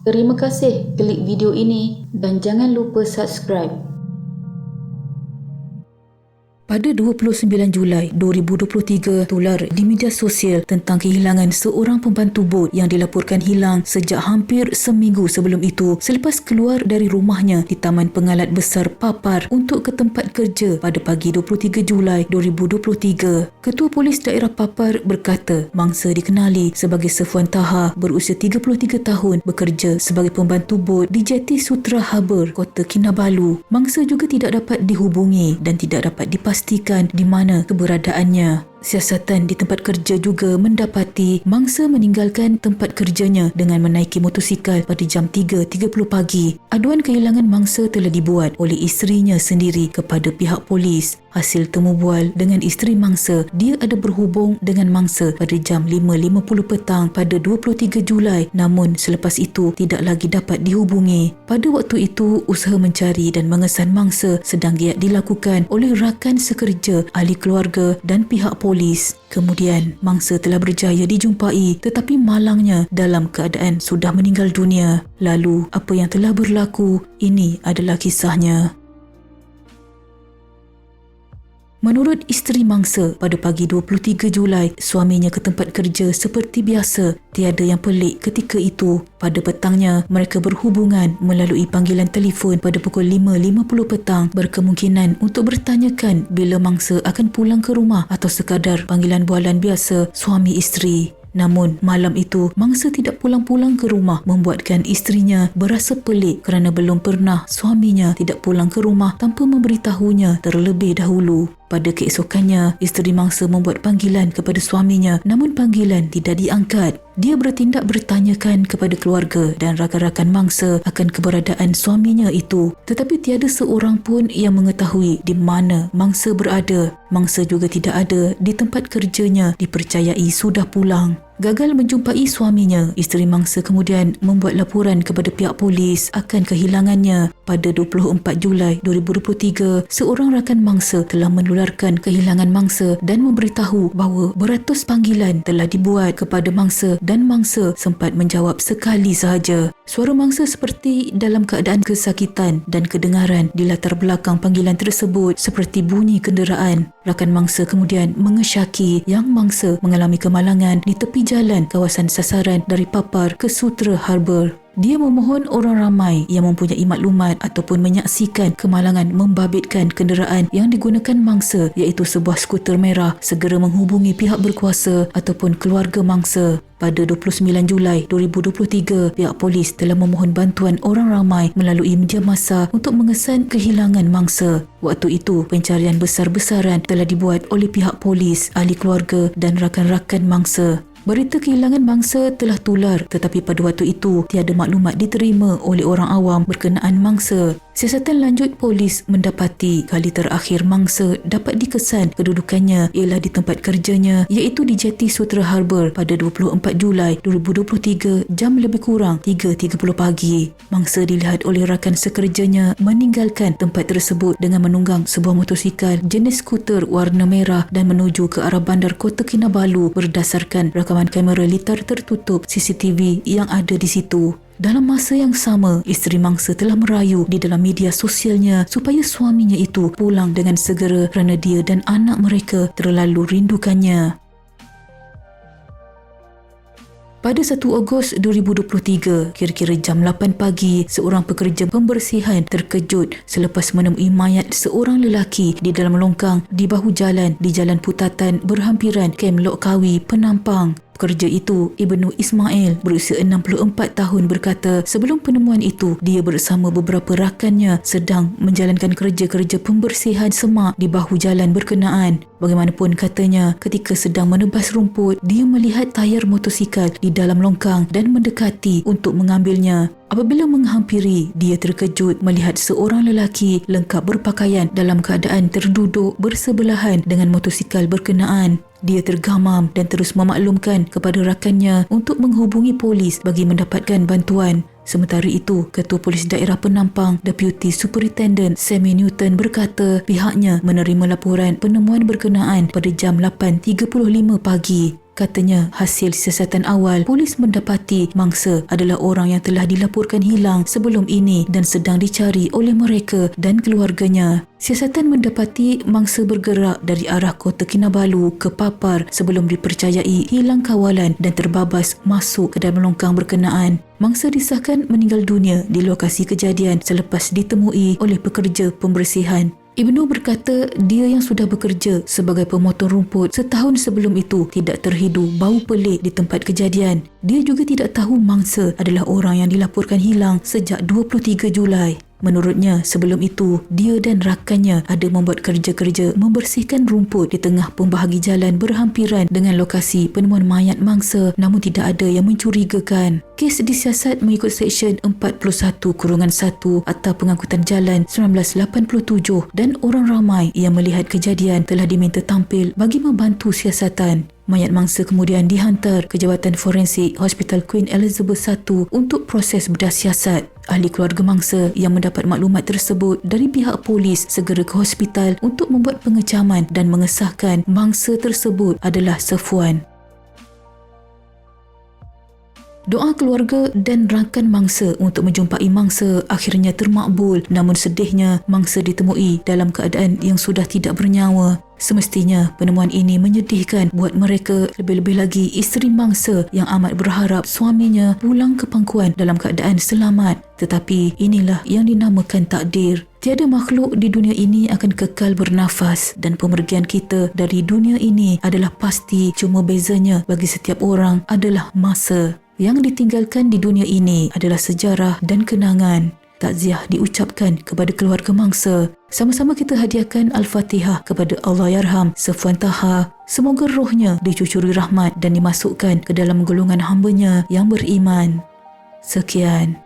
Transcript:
Terima kasih klik video ini dan jangan lupa subscribe. Pada 29 Julai 2023, tular di media sosial tentang kehilangan seorang pembantu bot yang dilaporkan hilang sejak hampir seminggu sebelum itu selepas keluar dari rumahnya di Taman Pengalat Besar Papar untuk ke tempat kerja pada pagi 23 Julai 2023. Ketua Polis Daerah Papar berkata mangsa dikenali sebagai Safwan Taha berusia 33 tahun bekerja sebagai pembantu bot di Jeti Sutra Harbour, Kota Kinabalu. Mangsa juga tidak dapat dihubungi dan tidak dapat dipastikan di mana keberadaannya. Siasatan di tempat kerja juga mendapati mangsa meninggalkan tempat kerjanya dengan menaiki motosikal pada jam 3.30 pagi. Aduan kehilangan mangsa telah dibuat oleh isterinya sendiri kepada pihak polis. Hasil temu bual dengan isteri mangsa, dia ada berhubung dengan mangsa pada jam 5.50 petang pada 23 Julai, namun selepas itu tidak lagi dapat dihubungi. Pada waktu itu, usaha mencari dan mengesan mangsa sedang giat dilakukan oleh rakan sekerja, ahli keluarga dan pihak polis. Kemudian, mangsa telah berjaya dijumpai tetapi malangnya dalam keadaan sudah meninggal dunia. Lalu, apa yang telah berlaku? Ini adalah kisahnya. Menurut isteri mangsa, pada pagi 23 Julai, suaminya ke tempat kerja seperti biasa. Tiada yang pelik ketika itu. Pada petangnya, mereka berhubungan melalui panggilan telefon pada pukul 5.50 petang, berkemungkinan untuk bertanyakan bila mangsa akan pulang ke rumah atau sekadar panggilan bualan biasa suami isteri. Namun malam itu mangsa tidak pulang-pulang ke rumah membuatkan isterinya berasa pelik kerana belum pernah suaminya tidak pulang ke rumah tanpa memberitahunya terlebih dahulu. Pada keesokannya, isteri mangsa membuat panggilan kepada suaminya namun panggilan tidak diangkat. Dia bertindak bertanyakan kepada keluarga dan rakan-rakan mangsa akan keberadaan suaminya itu, tetapi tiada seorang pun yang mengetahui di mana mangsa berada. Mangsa juga tidak ada di tempat kerjanya, dipercayai sudah pulang. Gagal menjumpai suaminya, isteri mangsa kemudian membuat laporan kepada pihak polis akan kehilangannya. Pada 24 Julai 2023, seorang rakan mangsa telah menularkan kehilangan mangsa dan memberitahu bahawa beratus panggilan telah dibuat kepada mangsa dan mangsa sempat menjawab sekali sahaja. Suara mangsa seperti dalam keadaan kesakitan dan kedengaran di latar belakang panggilan tersebut seperti bunyi kenderaan. Rakan mangsa kemudian mengesyaki yang mangsa mengalami kemalangan di tepi jalan kawasan sasaran dari Papar ke Sutra Harbour. Dia memohon orang ramai yang mempunyai maklumat ataupun menyaksikan kemalangan membabitkan kenderaan yang digunakan mangsa iaitu sebuah skuter merah segera menghubungi pihak berkuasa ataupun keluarga mangsa. Pada 29 Julai 2023, pihak polis telah memohon bantuan orang ramai melalui media massa untuk mengesan kehilangan mangsa. Waktu itu, pencarian besar-besaran telah dibuat oleh pihak polis, ahli keluarga dan rakan-rakan mangsa. Berita kehilangan mangsa telah tular tetapi pada waktu itu tiada maklumat diterima oleh orang awam berkenaan mangsa. Siasatan lanjut polis mendapati kali terakhir mangsa dapat dikesan kedudukannya ialah di tempat kerjanya iaitu di Jeti Sutra Harbour pada 24 Julai 2023 jam lebih kurang 3.30 pagi. Mangsa dilihat oleh rakan sekerjanya meninggalkan tempat tersebut dengan menunggang sebuah motosikal jenis skuter warna merah dan menuju ke arah bandar Kota Kinabalu berdasarkan rakaman kamera litar tertutup CCTV yang ada di situ. Dalam masa yang sama, isteri mangsa telah merayu di dalam media sosialnya supaya suaminya itu pulang dengan segera kerana dia dan anak mereka terlalu rindukannya. Pada 1 Ogos 2023, kira-kira jam 8 pagi, seorang pekerja pembersihan terkejut selepas menemui mayat seorang lelaki di dalam longkang di bahu jalan di Jalan Putatan berhampiran Kem Lok Kawi, Penampang. Pekerja itu, Ibnu Ismail, berusia 64 tahun berkata sebelum penemuan itu, dia bersama beberapa rakannya sedang menjalankan kerja-kerja pembersihan semak di bahu jalan berkenaan. Bagaimanapun katanya, ketika sedang menebas rumput, dia melihat tayar motosikal di dalam longkang dan mendekati untuk mengambilnya. Apabila menghampiri, dia terkejut melihat seorang lelaki lengkap berpakaian dalam keadaan terduduk bersebelahan dengan motosikal berkenaan. Dia tergamam dan terus memaklumkan kepada rakannya untuk menghubungi polis bagi mendapatkan bantuan. Sementara itu, Ketua Polis Daerah Penampang, Deputy Superintendent Sammy Newton berkata pihaknya menerima laporan penemuan berkenaan pada jam 8.35 pagi. Katanya, hasil siasatan awal, polis mendapati mangsa adalah orang yang telah dilaporkan hilang sebelum ini dan sedang dicari oleh mereka dan keluarganya. Siasatan mendapati mangsa bergerak dari arah Kota Kinabalu ke Papar sebelum dipercayai hilang kawalan dan terbabas masuk ke dalam longkang berkenaan. Mangsa disahkan meninggal dunia di lokasi kejadian selepas ditemui oleh pekerja pembersihan. Ibnu berkata dia yang sudah bekerja sebagai pemotong rumput setahun sebelum itu tidak terhidu bau pelik di tempat kejadian. Dia juga tidak tahu mangsa adalah orang yang dilaporkan hilang sejak 23 Julai. Menurutnya, sebelum itu, dia dan rakannya ada membuat kerja-kerja membersihkan rumput di tengah pembahagi jalan berhampiran dengan lokasi penemuan mayat mangsa namun tidak ada yang mencurigakan. Kes disiasat mengikut Seksyen 41-1 Akta Pengangkutan Jalan 1987 dan orang ramai yang melihat kejadian telah diminta tampil bagi membantu siasatan. Mayat mangsa kemudian dihantar ke Jabatan Forensik Hospital Queen Elizabeth I untuk proses bedah siasat. Ahli keluarga mangsa yang mendapat maklumat tersebut dari pihak polis segera ke hospital untuk membuat pengecaman dan mengesahkan mangsa tersebut adalah Safwan. Doa keluarga dan rakan mangsa untuk menjumpai mangsa akhirnya termakbul, namun sedihnya mangsa ditemui dalam keadaan yang sudah tidak bernyawa. Semestinya penemuan ini menyedihkan buat mereka, lebih-lebih lagi isteri mangsa yang amat berharap suaminya pulang ke pangkuan dalam keadaan selamat. Tetapi inilah yang dinamakan takdir. Tiada makhluk di dunia ini akan kekal bernafas dan pemergian kita dari dunia ini adalah pasti, cuma bezanya bagi setiap orang adalah masa. Yang ditinggalkan di dunia ini adalah sejarah dan kenangan. Takziah diucapkan kepada keluarga mangsa. Sama-sama kita hadiahkan Al-Fatihah kepada Allahyarham Safwan Taha. Semoga rohnya dicucuri rahmat dan dimasukkan ke dalam golongan hamba-Nya yang beriman. Sekian.